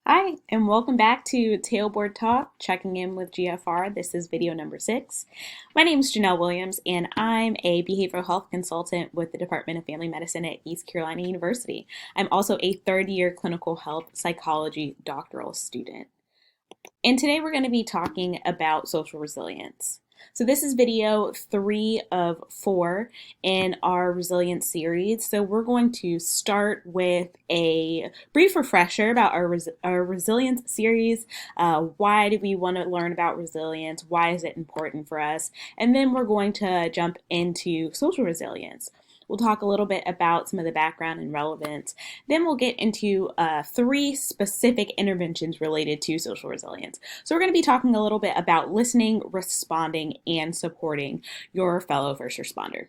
Hi, and welcome back to Tailboard Talk, checking in with GFR. This is video number 6. My name is Janelle Williams, and I'm a behavioral health consultant with the Department of Family Medicine at East Carolina University. I'm also a third-year clinical health psychology doctoral student. And today we're going to be talking about social resilience. So this is video 3 of 4 in our resilience series. So we're going to start with a brief refresher about our resilience series. Why do we want to learn about resilience? Why is it important for us? And then we're going to jump into social resilience. We'll talk a little bit about some of the background and relevance. Then we'll get into 3 specific interventions related to social resilience. So we're going to be talking a little bit about listening, responding, and supporting your fellow first responder.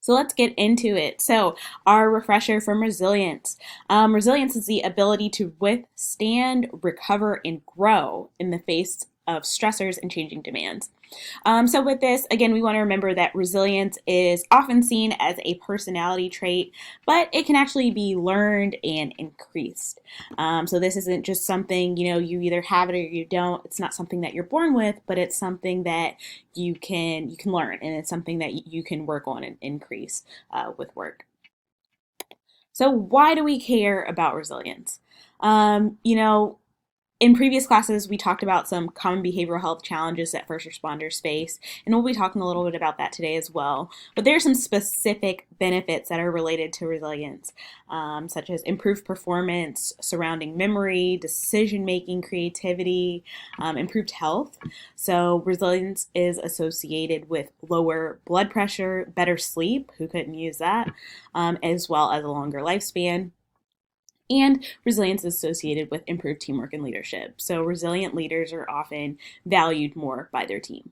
So let's get into it. So our refresher from resilience. Resilience is the ability to withstand, recover, and grow in the face of stressors and changing demands. So with this, again, we want to remember that resilience is often seen as a personality trait, but it can actually be learned and increased. So this isn't just something, you either have it or you don't. It's not something that you're born with, but it's something that you can learn, and it's something that you can work on and increase with work. So why do we care about resilience? In previous classes, we talked about some common behavioral health challenges that first responders face, and we'll be talking a little bit about that today as well. But there are some specific benefits that are related to resilience, such as improved performance surrounding memory, decision-making, creativity, improved health. So resilience is associated with lower blood pressure, better sleep, who couldn't use that, as well as a longer lifespan. And resilience is associated with improved teamwork and leadership. So resilient leaders are often valued more by their team.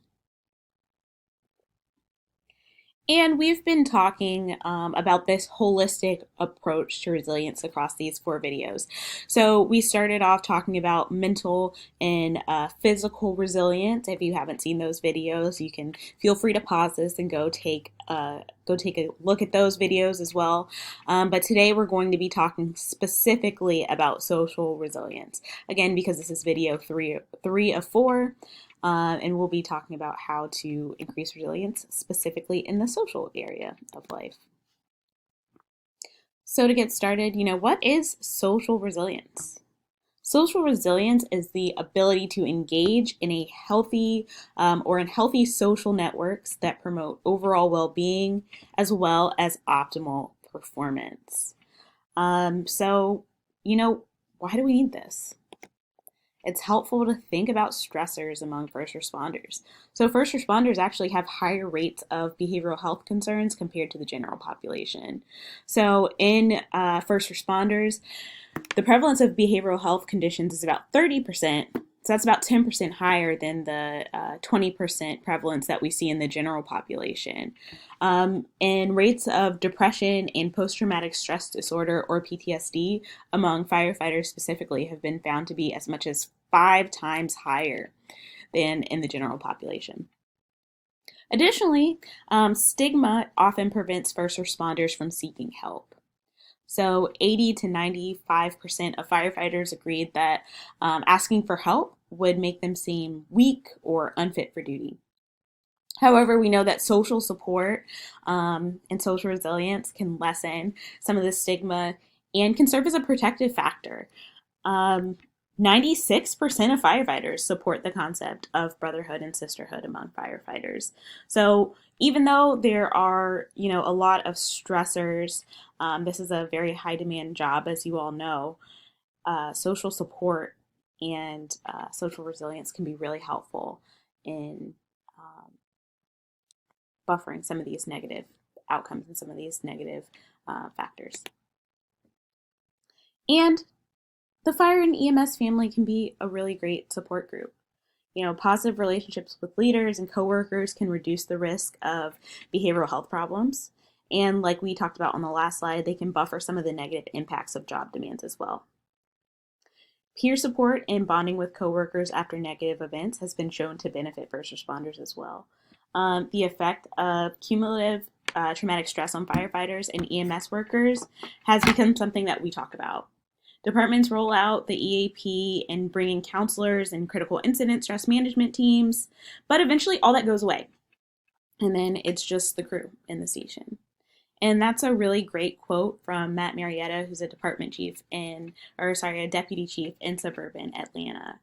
And we've been talking about this holistic approach to resilience across these 4 videos. So we started off talking about mental and physical resilience. If you haven't seen those videos, you can feel free to pause this and go take a look at those videos as well. But today we're going to be talking specifically about social resilience. Again, because this is video 3 of 4. And we'll be talking about how to increase resilience specifically in the social area of life. So to get started, what is social resilience? Social resilience is the ability to engage in a healthy or in healthy social networks that promote overall well-being as well as optimal performance. So, why do we need this? It's helpful to think about stressors among first responders. So first responders actually have higher rates of behavioral health concerns compared to the general population. So in first responders, the prevalence of behavioral health conditions is about 30%. So that's about 10% higher than the 20% prevalence that we see in the general population. And rates of depression and post-traumatic stress disorder, or PTSD, among firefighters specifically have been found to be as much as 5 times higher than in the general population. Additionally, stigma often prevents first responders from seeking help. So 80 to 95% of firefighters agreed that asking for help would make them seem weak or unfit for duty. However, we know that social support and social resilience can lessen some of the stigma and can serve as a protective factor. 96% of firefighters support the concept of brotherhood and sisterhood among firefighters. So even though there are, a lot of stressors, this is a very high demand job, as you all know, social support and social resilience can be really helpful in buffering some of these negative outcomes and some of these negative factors. And the fire and EMS family can be a really great support group. Positive relationships with leaders and coworkers can reduce the risk of behavioral health problems. And like we talked about on the last slide, they can buffer some of the negative impacts of job demands as well. Peer support and bonding with coworkers after negative events has been shown to benefit first responders as well. The effect of cumulative traumatic stress on firefighters and EMS workers has become something that we talk about. Departments roll out the EAP and bring in counselors and critical incident stress management teams, but eventually all that goes away. And then it's just the crew in the station. And that's a really great quote from Matt Marietta, who's a deputy chief in suburban Atlanta.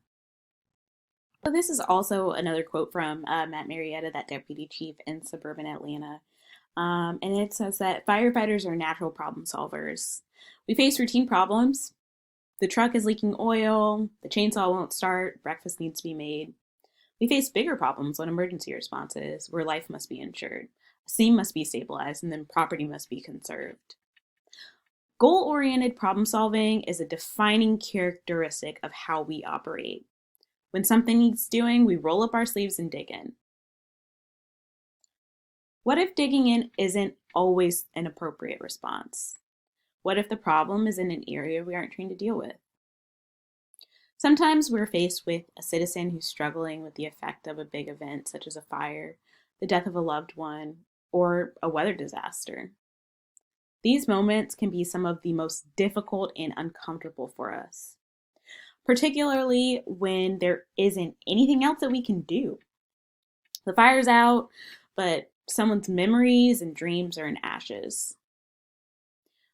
So this is also another quote from Matt Marietta, that deputy chief in suburban Atlanta. And it says that firefighters are natural problem solvers. We face routine problems. The truck is leaking oil, the chainsaw won't start, breakfast needs to be made. We face bigger problems when emergency responses, where life must be ensured. A seam must be stabilized, and then property must be conserved. Goal-oriented problem solving is a defining characteristic of how we operate. When something needs doing, we roll up our sleeves and dig in. What if digging in isn't always an appropriate response? What if the problem is in an area we aren't trained to deal with? Sometimes we're faced with a citizen who's struggling with the effect of a big event, such as a fire, the death of a loved one, or a weather disaster. These moments can be some of the most difficult and uncomfortable for us, particularly when there isn't anything else that we can do. The fire's out, but someone's memories and dreams are in ashes.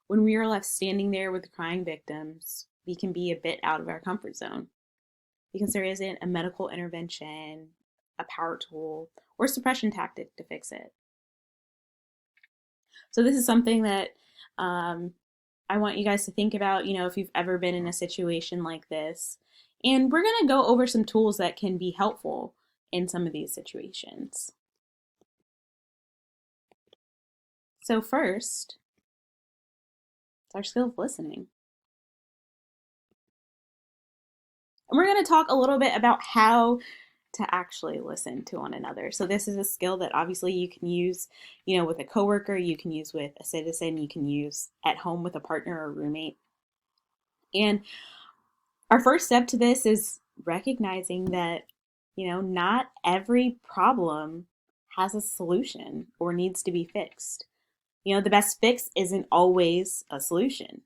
When we are left standing there with crying victims, we can be a bit out of our comfort zone because there isn't a medical intervention, a power tool, or suppression tactic to fix it. So this is something that I want you guys to think about, if you've ever been in a situation like this. And we're going to go over some tools that can be helpful in some of these situations. So first, it's our skill of listening. And we're going to talk a little bit about how to actually listen to one another. So this is a skill that obviously you can use, with a coworker, you can use with a citizen, you can use at home with a partner or roommate. And our first step to this is recognizing that, not every problem has a solution or needs to be fixed. The best fix isn't always a solution.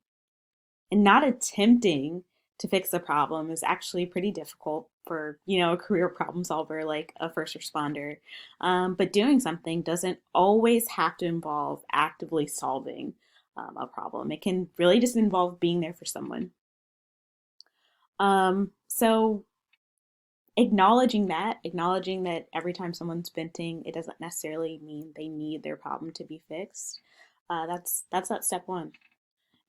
And not attempting to fix the problem is actually pretty difficult for, a career problem solver like a first responder. But doing something doesn't always have to involve actively solving a problem. It can really just involve being there for someone. So acknowledging that every time someone's venting, it doesn't necessarily mean they need their problem to be fixed. That's that step one.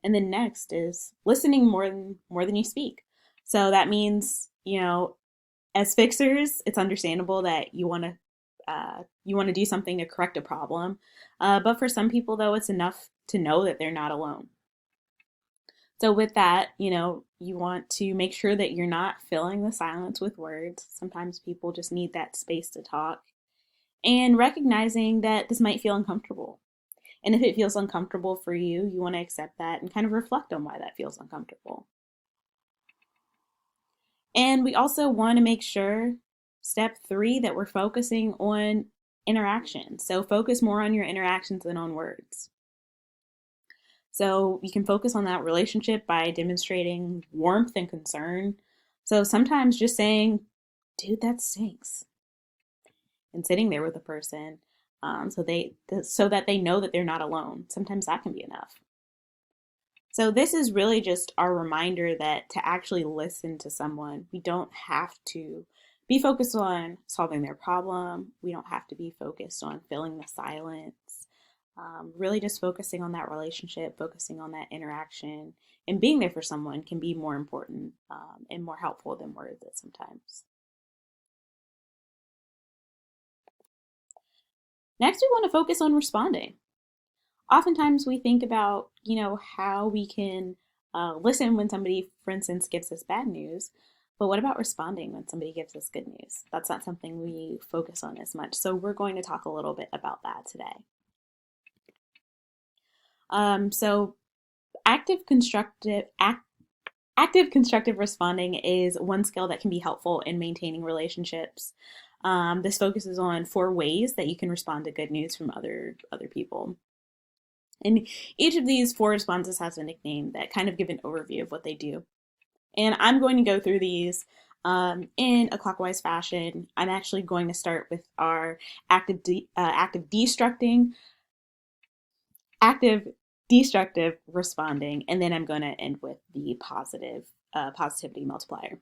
And then next is listening more than you speak. So that means, as fixers, it's understandable that you want to do something to correct a problem. But for some people, though, it's enough to know that they're not alone. So with that, you want to make sure that you're not filling the silence with words. Sometimes people just need that space to talk. And recognizing that this might feel uncomfortable. And if it feels uncomfortable for you, you want to accept that and kind of reflect on why that feels uncomfortable. And we also want to make sure, step 3, that we're focusing on interactions. So focus more on your interactions than on words. So you can focus on that relationship by demonstrating warmth and concern. So sometimes just saying, dude, that stinks. And sitting there with a person so that they know that they're not alone. Sometimes that can be enough. So this is really just our reminder that to actually listen to someone, we don't have to be focused on solving their problem. We don't have to be focused on filling the silence. Really just focusing on that relationship, focusing on that interaction, and being there for someone can be more important and more helpful than words at sometimes. Next, we want to focus on responding. Oftentimes we think about, how we can listen when somebody, for instance, gives us bad news, but what about responding when somebody gives us good news? That's not something we focus on as much. So we're going to talk a little bit about that today. So active constructive responding is one skill that can be helpful in maintaining relationships. This focuses on 4 ways that you can respond to good news from other people. And each of these 4 responses has a nickname that kind of give an overview of what they do. And I'm going to go through these in a clockwise fashion. I'm actually going to start with our active destructive responding, and then I'm going to end with the positivity multiplier,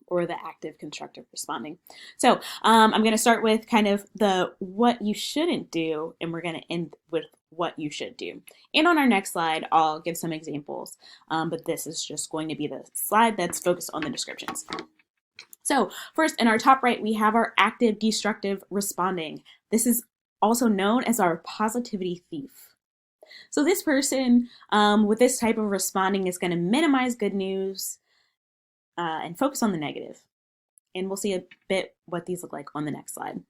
or the active constructive responding. So I'm going to start with kind of the what you shouldn't do, and we're going to end with what you should do. And on our next slide, I'll give some examples, but this is just going to be the slide that's focused on the descriptions. So first, in our top right, we have our active destructive responding. This is also known as our positivity thief. So this person with this type of responding is going to minimize good news and focus on the negative. And we'll see a bit what these look like on the next slide.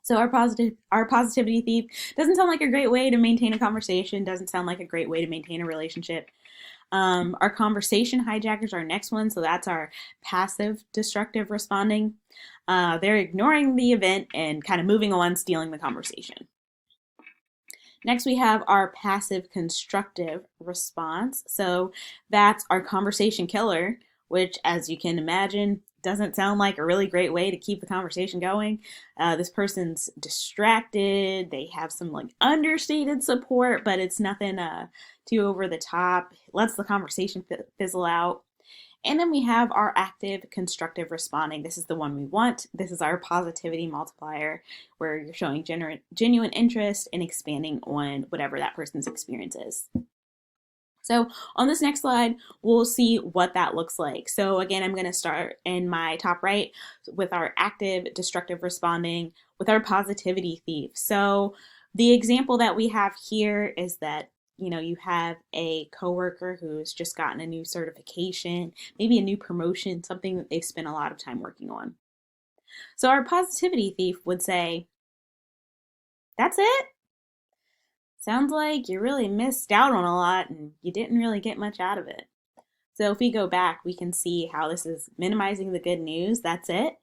So our positivity thief doesn't sound like a great way to maintain a conversation, doesn't sound like a great way to maintain a relationship. Our conversation hijackers are our next one. So that's our passive destructive responding. They're ignoring the event and kind of moving on, stealing the conversation. Next, we have our passive constructive response. So that's our conversation killer, which, as you can imagine, doesn't sound like a really great way to keep the conversation going. This person's distracted. They have some like understated support, but it's nothing too over the top. It lets the conversation fizzle out. And then we have our active constructive responding. This is the one we want. This is our positivity multiplier, where you're showing genuine interest and expanding on whatever that person's experience is. So on this next slide, we'll see what that looks like. So again, I'm going to start in my top right with our active destructive responding with our positivity thief. So the example that we have here is that you have a coworker who's just gotten a new certification, maybe a new promotion, something that they've spent a lot of time working on. So our positivity thief would say, "That's it? Sounds like you really missed out on a lot and you didn't really get much out of it." So if we go back, we can see how this is minimizing the good news, that's it,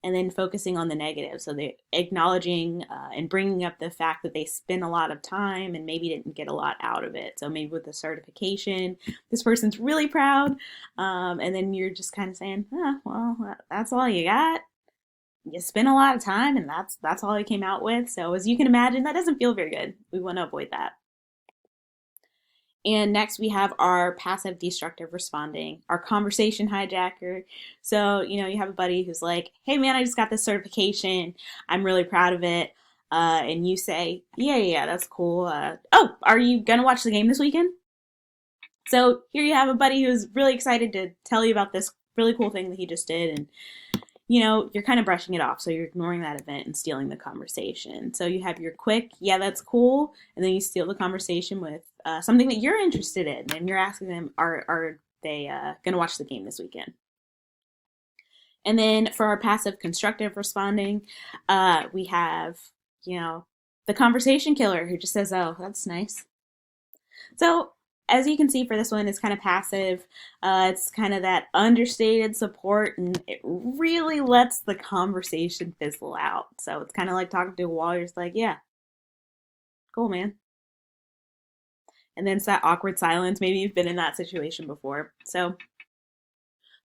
and then focusing on the negative. So they're acknowledging and bringing up the fact that they spent a lot of time and maybe didn't get a lot out of it. So maybe with the certification, this person's really proud, and then you're just kind of saying, well, that's all you got. You spent a lot of time and that's all it came out with. So as you can imagine, that doesn't feel very good. We want to avoid that. And next we have our passive destructive responding, our conversation hijacker. So, you have a buddy who's like, "Hey man, I just got this certification. I'm really proud of it." And you say, yeah, that's cool. Oh, are you going to watch the game this weekend? So here you have a buddy who's really excited to tell you about this really cool thing that he just did. And you're kind of brushing it off. So you're ignoring that event and stealing the conversation. So you have your quick, "Yeah, that's cool." And then you steal the conversation with something that you're interested in. And you're asking them, are they going to watch the game this weekend? And then for our passive constructive responding, we have, the conversation killer who just says, "Oh, that's nice." So as you can see for this one, it's kind of passive. It's kind of that understated support, and it really lets the conversation fizzle out. So it's kind of like talking to a wall. You're just like, "Yeah, cool, man." And then it's that awkward silence. Maybe you've been in that situation before. So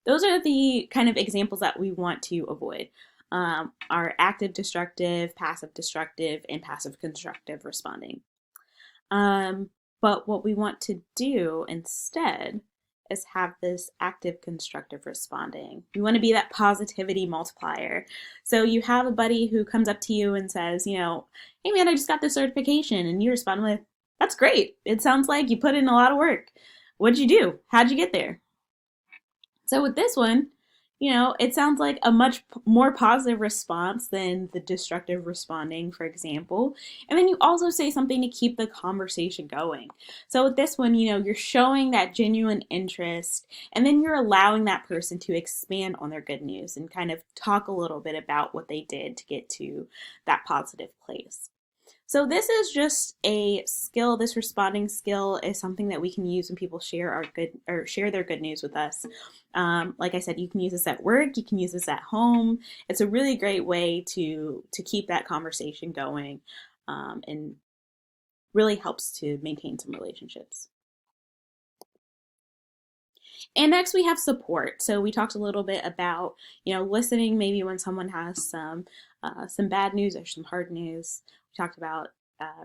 those are the kind of examples that we want to avoid. Our active destructive, passive destructive, and passive constructive responding. But what we want to do instead is have this active constructive responding. We want to be that positivity multiplier. So you have a buddy who comes up to you and says, "Hey man, I just got this certification." And you respond with, "That's great. It sounds like you put in a lot of work. What'd you do? How'd you get there?" So with this one, it sounds like a much more positive response than the destructive responding, for example. And then you also say something to keep the conversation going. So with this one, you're showing that genuine interest, and then you're allowing that person to expand on their good news and kind of talk a little bit about what they did to get to that positive place. So this is just a skill. This responding skill is something that we can use when people share their good news with us. Like I said, you can use this at work. You can use this at home. It's a really great way to keep that conversation going, and really helps to maintain some relationships. And next we have support. So we talked a little bit about, listening maybe when someone has some bad news or some hard news. We talked about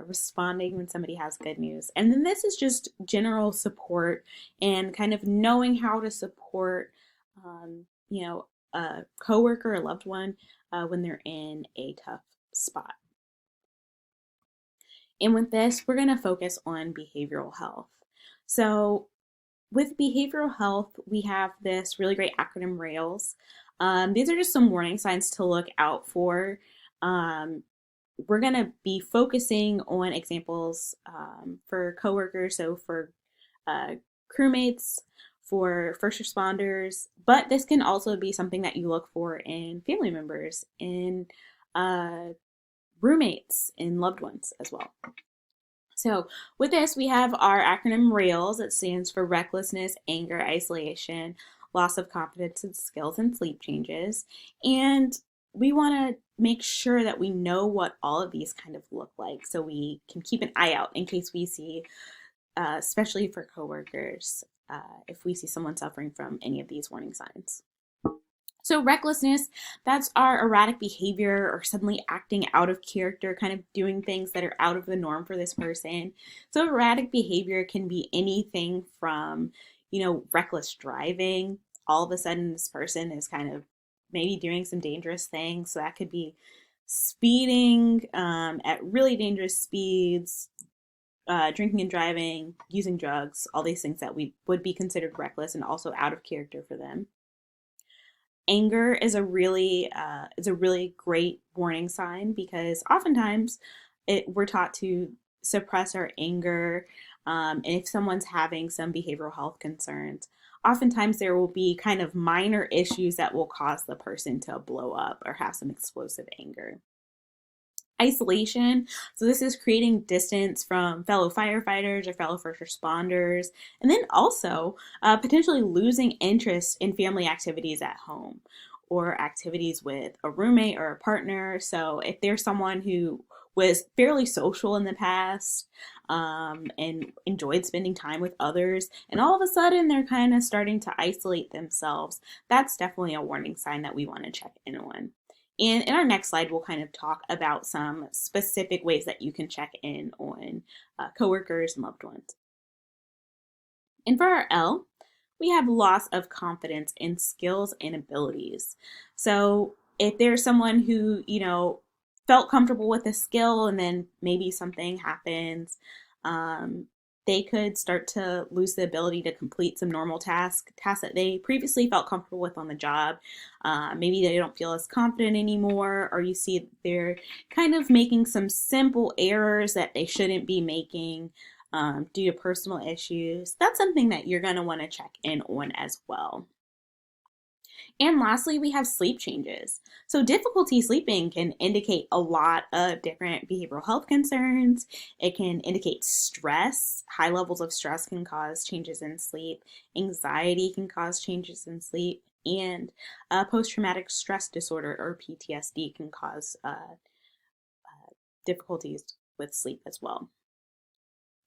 responding when somebody has good news. And then this is just general support and kind of knowing how to support, a coworker or loved one when they're in a tough spot. And with this, we're going to focus on behavioral health. So with behavioral health, we have this really great acronym RAILS. These are just some warning signs to look out for. We're going to be focusing on examples for coworkers, so for crewmates, for first responders, but this can also be something that you look for in family members, in roommates, in loved ones as well. So with this, we have our acronym RAILS. It stands for recklessness, anger, isolation, loss of confidence in skills, and sleep changes. And we want to make sure that we know what all of these kind of look like so we can keep an eye out in case we see, especially for coworkers, if we see someone suffering from any of these warning signs. So recklessness, that's our erratic behavior or suddenly acting out of character, kind of doing things that are out of the norm for this person. So erratic behavior can be anything from, reckless driving. All of a sudden this person is kind of maybe doing some dangerous things. So that could be speeding at really dangerous speeds, drinking and driving, using drugs, all these things that we would be considered reckless and also out of character for them. Anger is a really great warning sign because oftentimes we're taught to suppress our anger. And if someone's having some behavioral health concerns, oftentimes there will be kind of minor issues that will cause the person to blow up or have some explosive anger. Isolation. So this is creating distance from fellow firefighters or fellow first responders, and then also potentially losing interest in family activities at home or activities with a roommate or a partner. So if there's someone who was fairly social in the past and enjoyed spending time with others, and all of a sudden they're kind of starting to isolate themselves, that's definitely a warning sign that we want to check in on. And in our next slide, we'll kind of talk about some specific ways that you can check in on coworkers and loved ones. And for our L, we have loss of confidence in skills and abilities. So if there's someone who, felt comfortable with a skill and then maybe something happens, they could start to lose the ability to complete some normal tasks that they previously felt comfortable with on the job. Maybe they don't feel as confident anymore, or you see they're kind of making some simple errors that they shouldn't be making due to personal issues. That's something that you're going to want to check in on as well. And lastly, we have sleep changes. So difficulty sleeping can indicate a lot of different behavioral health concerns. It can indicate stress. High levels of stress can cause changes in sleep. Anxiety can cause changes in sleep. And post-traumatic stress disorder, or PTSD, can cause difficulties with sleep as well.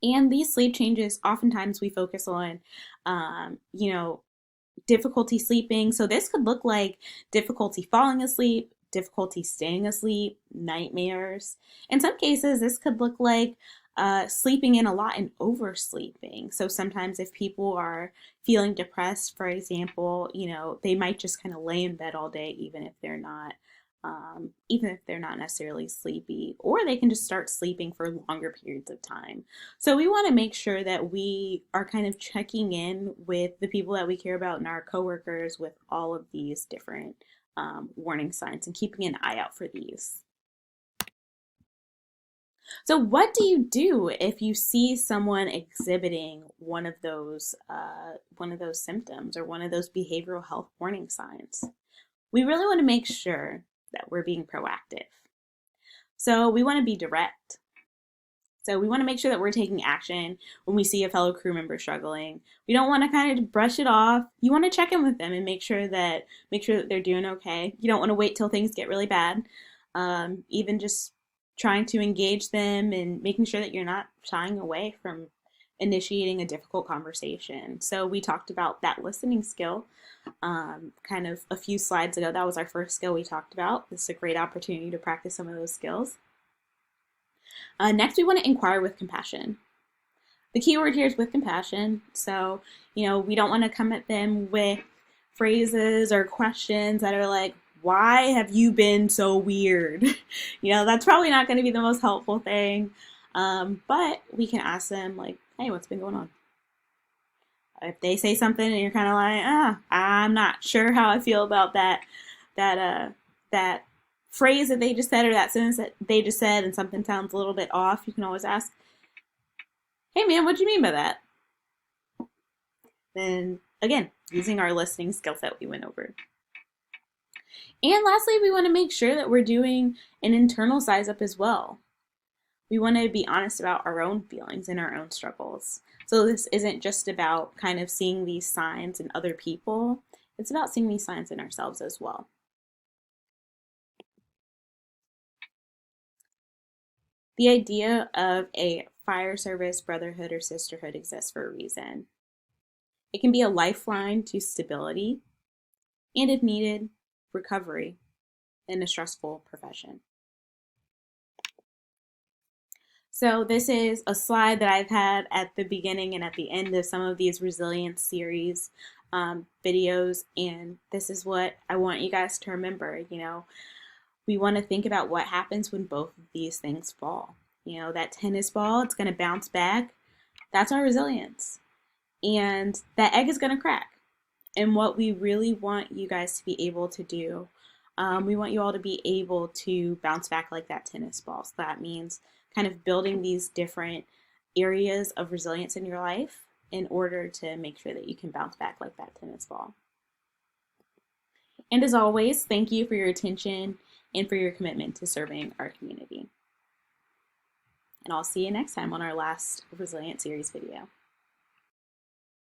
And these sleep changes, oftentimes we focus on, difficulty sleeping. So this could look like difficulty falling asleep, difficulty staying asleep, nightmares. In some cases, this could look like sleeping in a lot and oversleeping. So sometimes if people are feeling depressed, for example, they might just kind of lay in bed all day, even if they're not necessarily sleepy, or they can just start sleeping for longer periods of time. So we want to make sure that we are kind of checking in with the people that we care about and our coworkers with all of these different warning signs and keeping an eye out for these. So what do you do if you see someone exhibiting one of those symptoms or one of those behavioral health warning signs? We really want to make sure that we're being proactive. So we want to be direct. So we want to make sure that we're taking action when we see a fellow crew member struggling. We don't want to kind of brush it off. You want to check in with them and make sure that they're doing okay. You don't want to wait till things get really bad. Even just trying to engage them and making sure that you're not shying away from initiating a difficult conversation. So we talked about that listening skill kind of a few slides ago. That was our first skill we talked about. This is a great opportunity to practice some of those skills. Next, we want to inquire with compassion. The key word here is with compassion. So, we don't want to come at them with phrases or questions that are like, why have you been so weird? That's probably not going to be the most helpful thing. But we can ask them like, hey, what's been going on? If they say something and you're kind of like, I'm not sure how I feel about that phrase that they just said or that sentence that they just said and something sounds a little bit off, you can always ask, hey man, what do you mean by that? Then again, using our listening skill set we went over. And lastly, we want to make sure that we're doing an internal size up as well. We want to be honest about our own feelings and our own struggles. So this isn't just about kind of seeing these signs in other people. It's about seeing these signs in ourselves as well. The idea of a fire service brotherhood or sisterhood exists for a reason. It can be a lifeline to stability and, if needed, recovery in a stressful profession. So this is a slide that I've had at the beginning and at the end of some of these resilience series videos, and this is what I want you guys to remember. We want to think about what happens when both of these things fall. That tennis ball, it's going to bounce back. That's our resilience. And that egg is going to crack. And what we really want you guys to be able to do, we want you all to be able to bounce back like that tennis ball. So that means kind of building these different areas of resilience in your life in order to make sure that you can bounce back like that tennis ball. And as always, thank you for your attention and for your commitment to serving our community. And I'll see you next time on our last Resilience Series video.